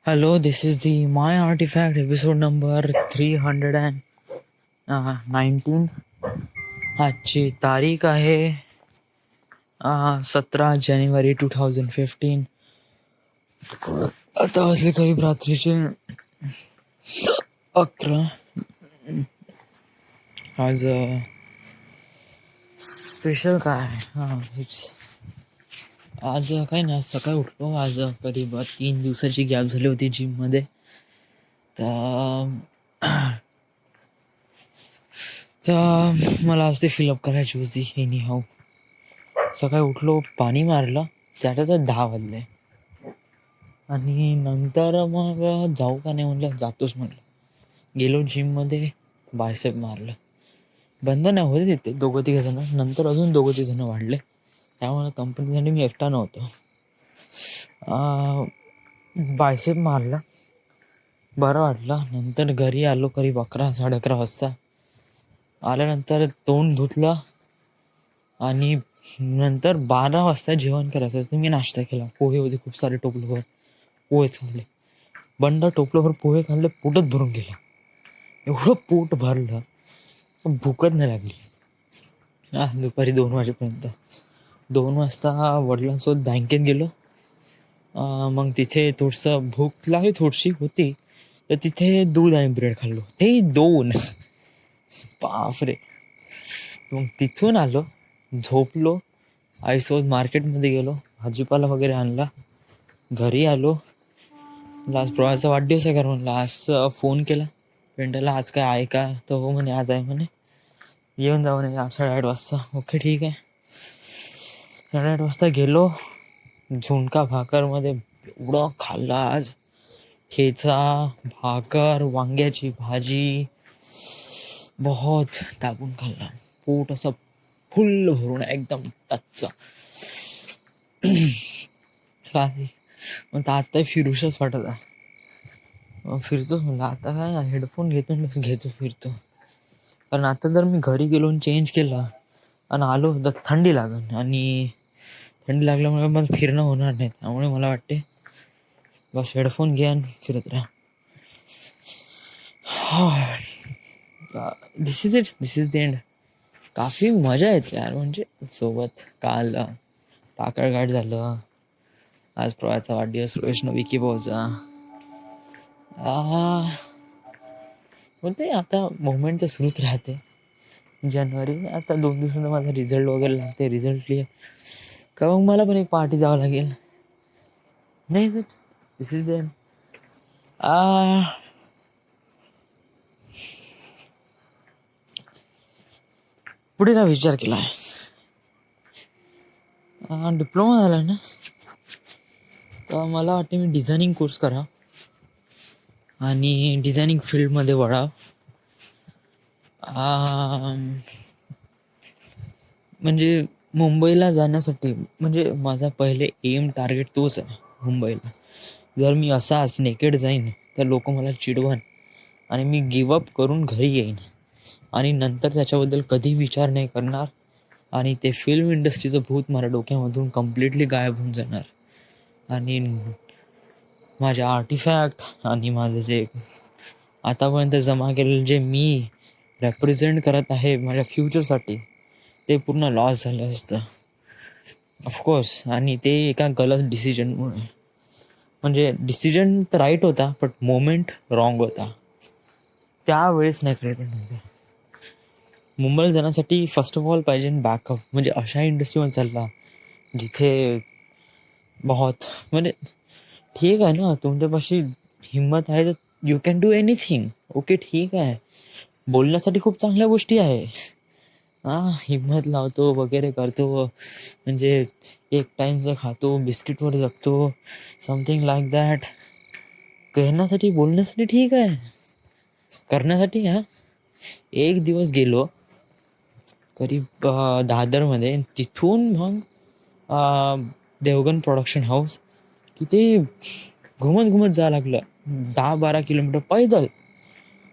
Hello, this is the My Artifact episode number 319. आजची तारीख आहे 17 जानेवारी 2015. आता वाजले करीब रात्रीचे 11. आज स्पेशल काय हेच आज काही नाही. आज सकाळी उठलो. आज करीब 3 दिवसाची गॅप झाली होती जिममध्ये. तर मला आज ते फिलअप करायची होती. एनी हाऊ सकाळी उठलो, पाणी मारलं, त्याच्यात 10 वाजले आणि नंतर मग जाऊ का नाही म्हणलं, जातोच म्हणलं. गेलो जिममध्ये, बायसेप मारलं. बंद नाही होते तिथे 2-3 जण, नंतर अजून 2-3 जण वाढले. त्यामुळे कंपनीसाठी मी एकटा नव्हतो. बायसेप मारलं, बरं वाटलं. नंतर घरी आलो करीब 11-11:30 वाजता. आल्यानंतर तोंड धुतलं आणि नंतर 12 वाजता जेवण करायचं. तर मी नाश्ता केला. पोहे होते खूप सारे टोपलोभर, पोहेच खाल्ले. बंड टोपलोभर पोहे खाल्ले, पोटच भरून गेलं. एवढं पोट भरलं, भूकच नाही लागली. दुपारी 2 वाजेपर्यंत. 2 वाजता वडिलांसोबत बँकेत गेलो. मग तिथे थोडंसं भूक लागली, थोडीशी होती, तर तिथे दूध आणि ब्रेड खाल्लो. ते 2 बापरे. मग तिथून आलो, झोपलो. आईसोबत मार्केटमध्ये गेलो, भाजीपाला वगैरे आणला. घरी आलो. आज प्रवाहाचा वाढदिवस आहे, कारण म्हणलं आज फोन केला फ्रेंडाला, आज काय आहे का? तर हो म्हणे, आज आहे म्हणे, येऊन जाऊ म्हणे 8-8:30 वाजता. ओके ठीक आहे. 8:30 वाजता गेलो. झुणका भाकरमध्ये एवढं खाल्लं आज. ठेचा, भाकर, वांग्याची भाजी, बहुत दाबून खाल्ला. पोट असं फुल भरून एकदम टच्च. मग आता फिरूशच वाटत आहे. फिरतोच म्हणलं, आता काय हेडफोन घेतो, बस घेतो, फिरतो. कारण आता जर मी घरी गेलो चेंज केला आणि आलो तर थंडी लागेल, आणि थंडी लागल्यामुळे मला फिरणं होणार नाही. त्यामुळे मला वाटते बस हेडफोन घ्या आणि फिरत राहा. दिस इज द एंड. काफी मजा येते यार, म्हणजे सोबत. काल टाकळघाट झालं, आज प्रवाहाचा वाढदिवस, प्रोफेशनल विकी भाऊचा. बोलते आता मुवमेंट तर सुरूच राहते. जानेवारी आता 2 दिवसांना माझा रिझल्ट वगैरे लागते. रिझल्ट क्लिअर का मग मला पण एक पार्टी द्यावं लागेल. नाही दिस इज एंड. पुढे काय विचार केला आहे, डिप्लोमा झाला ना, तर मला वाटते मी डिझायनिंग कोर्स करा आणि डिझायनिंग फील्डमध्ये वळा. म्हणजे मुंबईला जाण्यासाठी, म्हणजे माझा पहिले एम टार्गेट तोच आहे, मुंबईला. जर मी असाच नेकेड जाईन तर लोक मला चिडवण आणि मी गिवअप करून घरी येईन आणि नंतर त्याच्याबद्दल कधी विचार नाही करणार, आणि ते फिल्म इंडस्ट्रीचं भूत माझ्या डोक्यामधून कम्प्लिटली गायब होऊन जाणार. आणि माझ्या आर्टिफॅक्ट आणि माझं जे आतापर्यंत जमा केलेलं जे मी रेप्रेझेंट करत आहे माझ्या फ्युचरसाठी, ते पूर्ण लॉस झालं असतं ऑफकोर्स. आणि ते एका गलत डिसिजनमुळे. म्हणजे डिसिजन तर राईट होता, बट मोमेंट रॉंग होता. त्यावेळेस नाही करायला नव्हतं. मुंबईला जाण्यासाठी फर्स्ट ऑफ ऑल पाहिजे बॅकअप. म्हणजे अशा इंडस्ट्रीमध्ये चालला जिथे बहुत, म्हणजे ठीक आहे ना, तुमच्यापाशी हिंमत आहे तर you can do anything. Okay ठीक आहे, बोलण्यासाठी खूप चांगल्या गोष्टी आहे. हिंमत लावतो वगैरे करतो, म्हणजे एक टाईमचं खातो, बिस्किटवर जगतो, समथिंग लाईक दॅट. कहण्यासाठी, बोलण्यासाठी ठीक आहे, करण्यासाठी एक दिवस गेलो करीब दादरमध्ये, तिथून मग देवगन प्रोडक्शन हाऊस, तिथे घुमत घुमत जावं लागलं 10-12 किलोमीटर पैदल.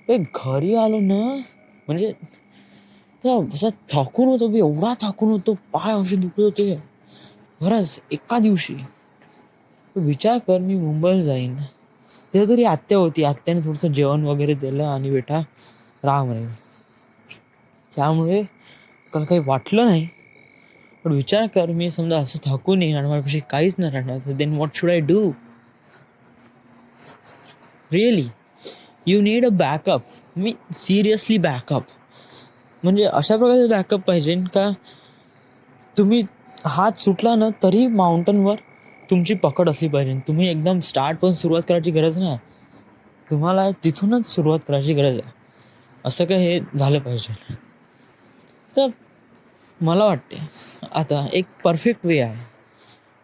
घरी आलो ना, म्हणजे असं थकून होतो, एवढा थकून होतो, पाय असे दुखत होते खरंच एका दिवशी. विचार कर, मी मुंबईला जाईन, तिथे तरी आत्या होती, आत्याने थोडंसं जेवण वगैरे दिलं आणि बेटा राहा म्हणे. त्यामुळे मला काही वाटलं नाही. पण विचार कर, मी समजा असं थकून येईन आणि माझ्यापाशी काहीच नाही राहणार, then what should I do? Really you need a backup. मी सिरियसली बॅकअप म्हणजे अशा प्रकारचे बॅकअप पाहिजे का तुम्ही हात सुटला ना तरी माउंटनवर तुमची पकड असली पाहिजे. तुम्ही एकदम स्टार्टपासून सुरुवात करायची गरज नाही, तुम्हाला तिथूनच सुरुवात करायची गरज आहे. असं काय हे झालं पाहिजे. तर मला वाटते आता एक परफेक्ट वे आहे.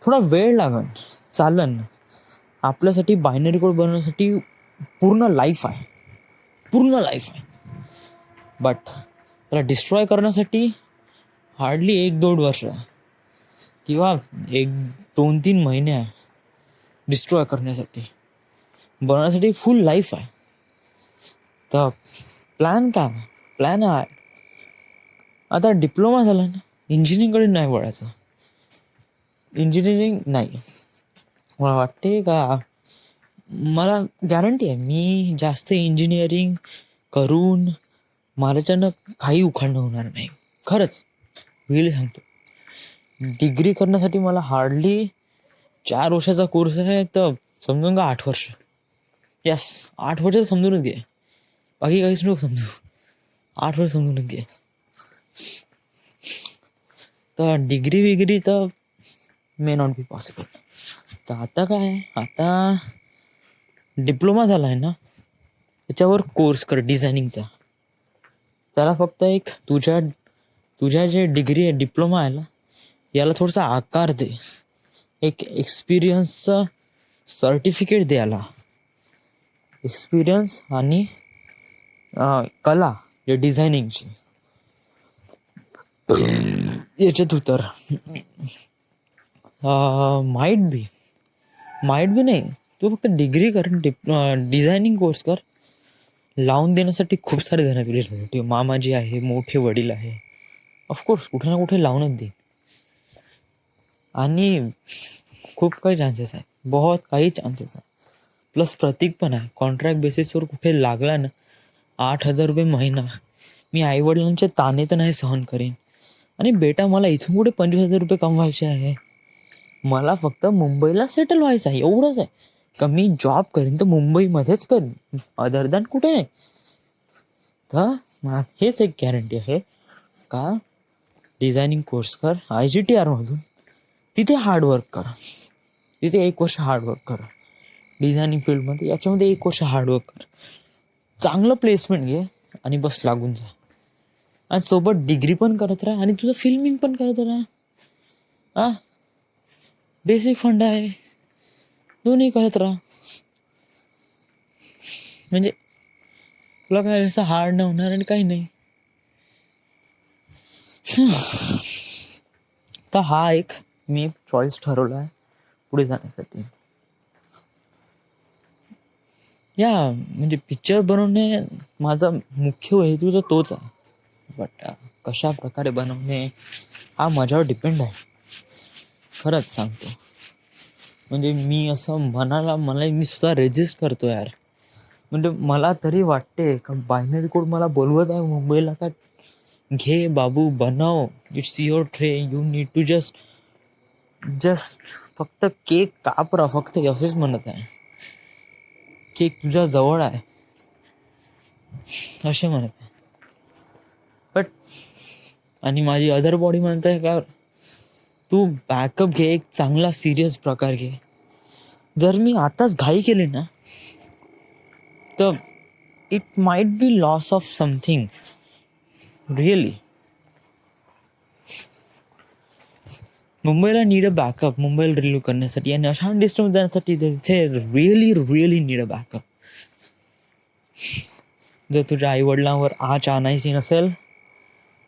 थोडा वेळ लागन, चालन. आपल्यासाठी बायनरी कोड बनवण्यासाठी पूर्ण लाईफ आहे, पूर्ण लाईफ आहे. बट त्याला डिस्ट्रॉय करण्यासाठी हार्डली 1-2 वर्ष किंवा 1-2-3 महिने आहे. डिस्ट्रॉय करण्यासाठी, बनवण्यासाठी फुल लाईफ आहे. तर प्लॅन काय? प्लॅन आहे आता डिप्लोमा झाला ना, इंजिनिअरिंगकडे नाही वळायचं. इंजिनिअरिंग नाही, मला वाटते का मला गॅरंटी आहे मी जास्त इंजिनिअरिंग करून माझ्याच्यानं काही उखाणं होणार नाही. खरंच रिअली सांगतो. डिग्री करण्यासाठी मला हार्डली 4 वर्षाचा कोर्स आहे, तर समजून का 8 वर्ष. यस, 8 वर्ष समजूनच घे, बाकी काहीच नको समजू. 8 वर्ष समजूनच घे. तर डिग्री विग्री तर मे नॉट बी पॉसिबल. तर आता काय, आता डिप्लोमा झाला आहे ना, त्याच्यावर कोर्स कर डिझायनिंगचा. त्याला फक्त एक तुझ्या जे डिग्री आहे, डिप्लोमा आहे ना, याला थोडासा आकार दे. एक एक्सपिरियन्सचं सर्टिफिकेट दे याला. एक्सपिरियन्स आणि कला जे डिझायनिंगची याच्यात उतर. माईट बी नाही, तू फक्त डिग्री कर, डिझायनिंग कोर्स कर. लावून देण्यासाठी खूप सारे जण तुझे मोठे मामाजी आहे, मोठे वडील आहे, ऑफकोर्स कुठे ना कुठे लावूनच दे. आणि खूप काही चान्सेस आहे, बहुत काही चान्सेस आहे. प्लस प्रतीक पण आहे, कॉन्ट्रॅक्ट बेसिसवर कुठे लागला ना, 8,000 रुपये महिना. मी आईवडिलांचे ताणे तर नाही सहन करेन. आणि बेटा मला इथून पुढे 25,000 रुपये कमवायचे आहे. मला फक्त मुंबईला सेटल व्हायचं आहे, एवढंच आहे. का मी जॉब करीन तर मुंबईमध्येच करीन, अदर दॅन कुठे नाही. तर मला हेच एक गॅरंटी आहे का डिझायनिंग कोर्स कर IGTR मधून. तिथे हार्डवर्क कर, तिथे 1 वर्ष हार्डवर्क कर डिझायनिंग फील्डमध्ये. याच्यामध्ये 1 वर्ष हार्डवर्क कर, चांगलं प्लेसमेंट घे आणि बस लागून जा. आणि सोबत डिग्री पण करत राहा आणि तुझं फिल्मिंग पण करत राहा. बेसिक फंड आहे, दोन्ही करत राहा. म्हणजे तुला काय असं हार्ड नाही होणार आणि काही नाही. तर हा एक मी चॉईस ठरवला आहे पुढे जाण्यासाठी. या म्हणजे पिक्चर बनवणे माझा मुख्य हेतू तर तोच आहे. बट कशा प्रकारे बनवणे हा माझ्यावर डिपेंड आहे, खरंच सांगतो. म्हणजे मी असं मला मी स्वतः रेजिस्ट करतो यार. म्हणजे मला तरी वाटते का बायनरी कोड मला बोलवत आहे मुंबईला का घे बाबू बनव, it's your tray, you need to just फक्त केक काप राहा, फक्त असेच म्हणत आहे. केक तुझ्या जवळ आहे असे म्हणत आहे. बट आणि माझी अदर बॉडी म्हणत आहे का तू बॅकअप घे, एक चांगला सिरियस प्रकार घे. जर मी आताच घाई केली ना तर it might be loss of something really. मुंबईला नीड अ बॅकअप, मुंबईला रिलीव्ह करण्यासाठी आणि अशा डिस्टन्स देण्यासाठी तिथे रिअली नीड अ बॅकअप. जर तुझ्या आईवडिलांवर आच आणायची नसेल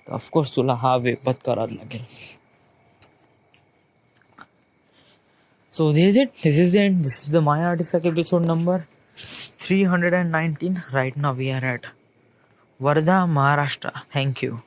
तर ऑफकोर्स तुला हा वे पत्करावा लागेल. So this is the end. This is the My Artifact episode number 319. Right now we are at Wardha, Maharashtra. Thank you.